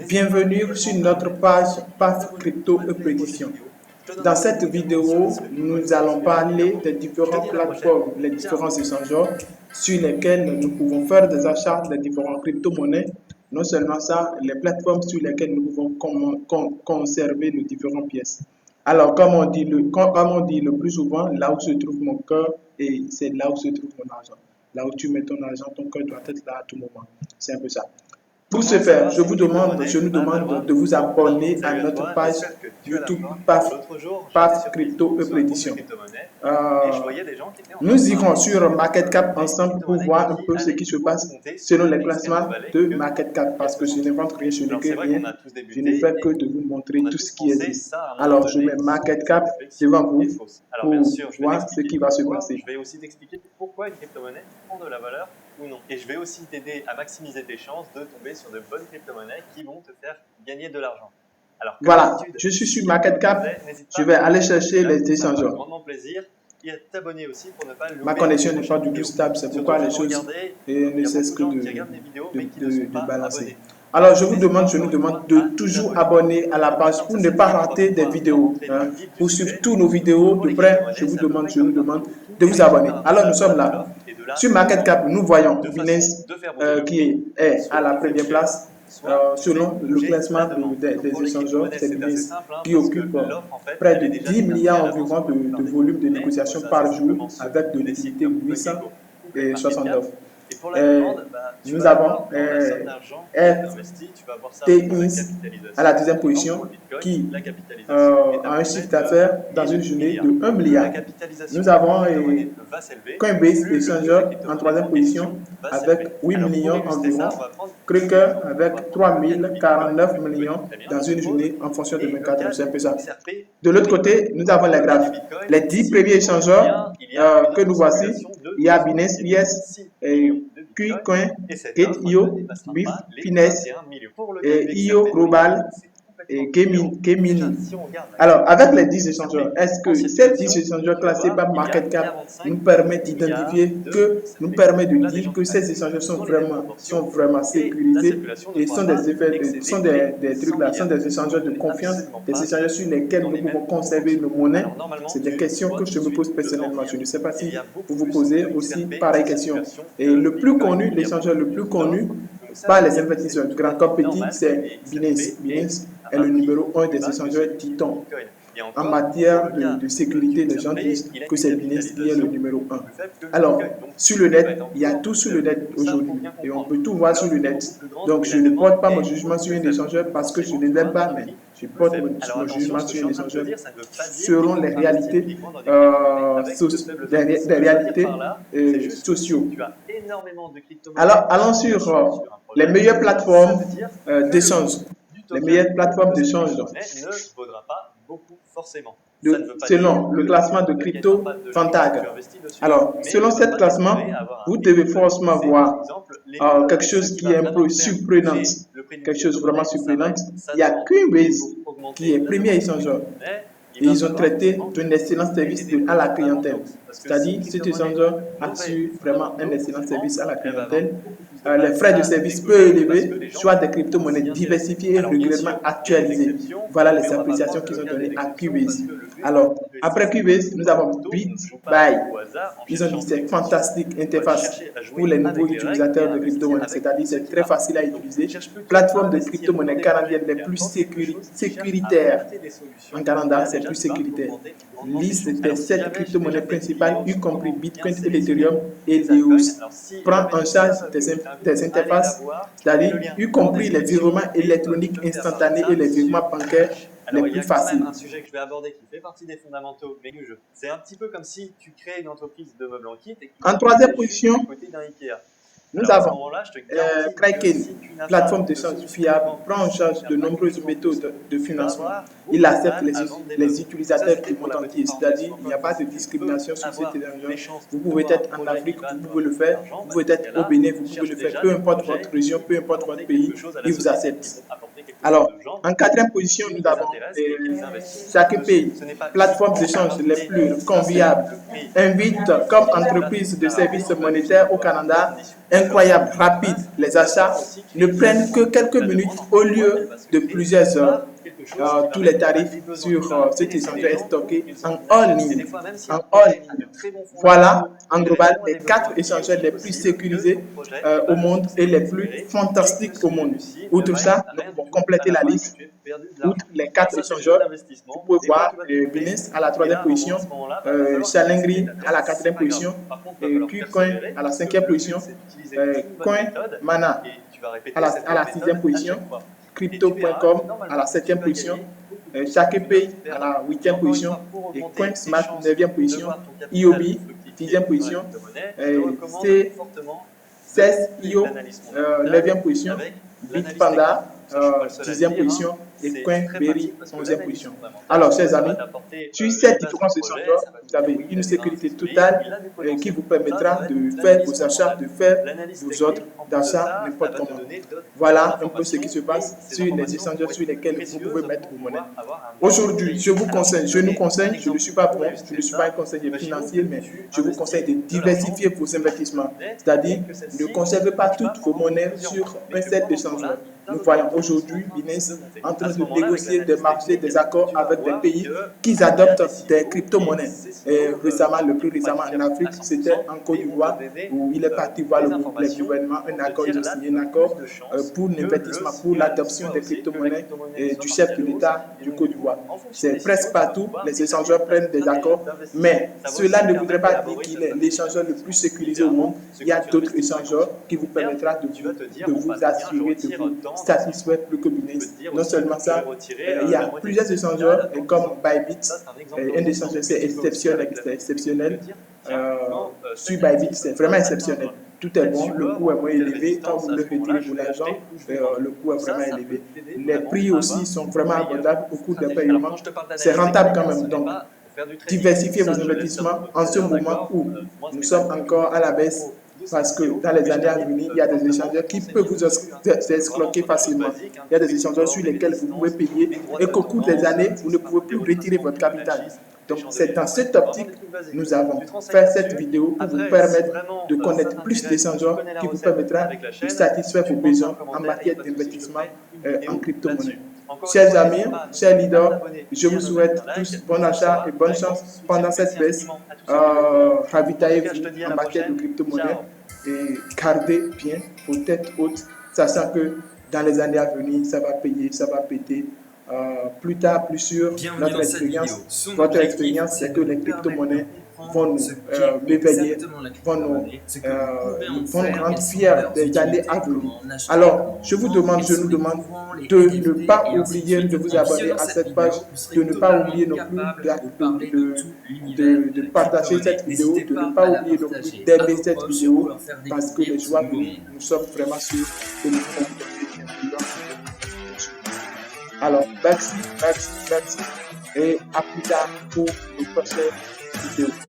Bienvenue sur notre page Paf Crypto et Prédiction. Dans cette vidéo, nous allons parler des différentes plateformes, les différents échangeurs sur lesquels nous pouvons faire des achats des différentes crypto-monnaies. Non seulement ça, les plateformes sur lesquelles nous pouvons conserver les différentes pièces. Alors, comme on dit le plus souvent, là où se trouve mon cœur, et c'est là où se trouve mon argent. Là où tu mets ton argent, ton cœur doit être là à tout moment. C'est un peu ça. Pour ce faire, je nous demande de vous abonner à notre page YouTube Paf Crypto et Prédiction. Nous irons sur Market Cap ensemble pour voir un peu ce qui se passe selon les classements de Market Cap, parce que je ne rentre rien, je ne crée rien, je ne fais que de vous montrer tout ce qui est dit. Alors, je mets Market Cap devant vous pour voir ce qui va se passer. Je vais aussi t'expliquer pourquoi une crypto-monnaie prend de la valeur ou non. Et je vais aussi t'aider à maximiser tes chances de tomber sur de bonnes crypto-monnaies qui vont te faire gagner de l'argent. Alors, voilà, je suis sur Market Cap, je vais aller chercher les échangeurs. Grandement plaisir et à t'abonner aussi pour ne pas louper. Ma connexion n'est pas du tout stable, c'est pourquoi les choses ne cessent que de balancer. Alors, je nous demande de toujours abonner à la page pour ne pas rater des vidéos. Pour suivre toutes nos vidéos de près, je nous demande de vous abonner. Alors, nous sommes là. Sur Market Cap, nous voyons Binance qui est à la première place. Selon le classement des échangeurs, c'est Binance qui occupe près de 10 milliards environ de volume de négociation par jour avec de liquidité 869. Nous avons FTX à la deuxième position qui a un chiffre d'affaires dans une journée de 1 milliard. Nous avons Coinbase Exchanger en troisième position avec 8 millions environ. Kraken avec 3049 millions dans une journée en fonction de 24 heures. C'est un peu ça. De l'autre côté, nous avons les graphes. Les 10 premiers échangeurs que nous voici, il y a Binance US, KuCoin, Gate.io, BIF, Finesse, IO Global et Gemini. Alors, avec les 10 échangeurs, est-ce que ces 10 échangeurs classés par Market Cap nous permettent d'identifier nous permettent de dire que ces échangeurs sont vraiment sécurisés et sont des échangeurs de confiance, des échangeurs sur lesquels nous pouvons conserver nos monnaies? C'est des questions que je me pose personnellement. Je ne sais pas si vous vous posez aussi pareilles questions. Et le plus connu, l'échangeur le plus connu par les investisseurs du grand compétit, c'est Binance. Binance est le numéro 1 des échangeurs Titan. En matière de sécurité, les gens disent que c'est Binance qui est le numéro 1. Alors, sur le net, il y a tout sur le net aujourd'hui et on peut tout voir sur le net. Donc, je ne porte pas mon jugement sur un échangeur parce que je ne l'aime pas, mais je porte mon jugement sur un échangeur selon les réalités, sociaux. Alors, allons sur les meilleures plateformes d'échange. Les meilleures plateformes d'échange. Selon le classement de Crypto Fantague. Alors, selon ce classement, vous devez forcément voir quelque chose qui est un peu surprenant. Quelque chose vraiment surprenant. Il y a Coinbase qui est premier échangeur. Et ils ont traité d'un excellent service à la clientèle. C'est-à-dire, cet échangeur assure vraiment un excellent service à la clientèle. Les frais de service peu élevés, soit des crypto-monnaies diversifiées et régulièrement actualisées. Voilà les appréciations qu'ils ont données à Coinbase. Alors, après Coinbase, nous avons BitBuy. Ils ont dit que c'est fantastique interface pour les nouveaux utilisateurs de crypto-monnaies. C'est-à-dire, c'est très facile à utiliser. Plateforme de crypto-monnaies canadienne les plus sécuritaires. En Canada, c'est plus sécuritaire. Liste des 7 crypto-monnaies principales, y compris Bitcoin, Ethereum et EOS. Prend en charge des interfaces, c'est-à-dire y compris les virements électroniques instantanés et les virements bancaires les plus faciles. Un sujet que je vais aborder qui fait partie des fondamentaux, mais c'est un petit peu comme si tu crées une entreprise de meubles en kit et en troisième position, nous avons Kraken, plateforme d'échange fiable, prend en charge de nombreuses méthodes de financement. Il accepte les utilisateurs du monde entier, c'est-à-dire il n'y a pas de discrimination sur cet échange. Vous pouvez être en Afrique, vous pouvez le faire, vous pouvez être au Bénin, vous pouvez le faire, peu importe votre région, peu importe votre pays, il vous accepte. Alors, en quatrième position, nous avons chaque pays, plateforme d'échange les plus conviables, invite comme entreprise de services monétaires au Canada incroyable, rapide. Les achats ne prennent que quelques minutes au lieu de plusieurs heures. Tous les tarifs sur cet échangeur est stocké en hors ligne. Voilà, en global, les 4 échangeurs les plus sécurisés au monde et les plus fantastiques au monde. Outre ça, nous pouvons compléter la liste. Outre les 4 échangeurs, vous pouvez voir Binance à la 3e position, Chalengri à la 4e position, KuCoin à la 5e position, CoinMana à la 6e position, Crypto.com à la 7e position, ShakePay à la 8e position et CoinSmart 9e position, IOB 6e position, C16IO 9e position, Bitpanda 10e position et CoinBerry 11e position. Alors, chers amis, sur ces différents échangeurs, vous avez une sécurité totale qui vous permettra de faire vos achats, de faire vos ordres d'achat n'importe comment. Voilà un peu ce qui se passe sur les échangeurs sur lesquels vous pouvez mettre vos monnaies. Aujourd'hui, je vous conseille, je nous conseille, je ne suis pas bon, je ne suis pas un conseiller financier, mais je vous conseille de diversifier vos investissements. C'est-à-dire, ne conservez pas toutes vos monnaies sur un seul échangeur. Nous voyons aujourd'hui Binance en train de négocier des marchés, des accords avec des pays qui adoptent des crypto-monnaies. Récemment, le plus récemment en Afrique, c'était en Côte d'Ivoire où il est parti voir le gouvernement un accord, ils ont signé un accord pour l'investissement, pour l'adoption des crypto-monnaies du chef de l'État du Côte d'Ivoire. C'est presque partout, les échangeurs prennent des accords, mais cela ne voudrait pas dire qu'il est l'échangeur le plus sécurisé au monde. Il y a d'autres échangeurs qui vous permettront de vous assurer, de vous satisfaire plus que Binance. Non seulement ça, il y a plusieurs échangeurs comme Bybit, un échangeur c'est exceptionnel. Sur Bybit, c'est vraiment exceptionnel. Tout est bon, le coût est moins élevé. Quand vous voulez retirer de l'argent, le coût est vraiment élevé. Les prix aussi sont vraiment abordables au coût des paiements. C'est rentable quand même. Donc, diversifiez vos investissements en ce moment où nous sommes encore à la baisse. Parce que dans les années à venir, il y a des échangeurs qui peuvent vous escroquer facilement. Il y a des échangeurs sur lesquels vous pouvez payer et qu'au cours des années, vous ne pouvez plus retirer votre capital. Donc, c'est dans cette optique que nous avons fait cette vidéo pour vous permettre de connaître plus d'échangeurs qui vous permettra de satisfaire vos besoins en matière d'investissement en crypto-monnaie. Chers amis, chers leaders, je vous souhaite tous bon achat et bonne chance pendant cette baisse. Ravitaillez-vous en matière de crypto-monnaie et gardez bien vos têtes hautes, sachant que dans les années à venir, ça va payer, ça va péter. Plus tard, plus sûr, notre expérience, votre expérience, c'est que les crypto-monnaies vont nous réveiller, vont nous rendre fiers des années à venir. Alors, je vous demande, je nous demande de ne pas oublier de vous abonner à cette page, de ne pas oublier non plus de partager cette vidéo, de ne pas oublier non plus d'aimer cette vidéo, parce que les jours à venir, nous sommes vraiment sûrs que nous ferons des vidéos. Alors, merci, et à plus tard pour une prochaine vidéo.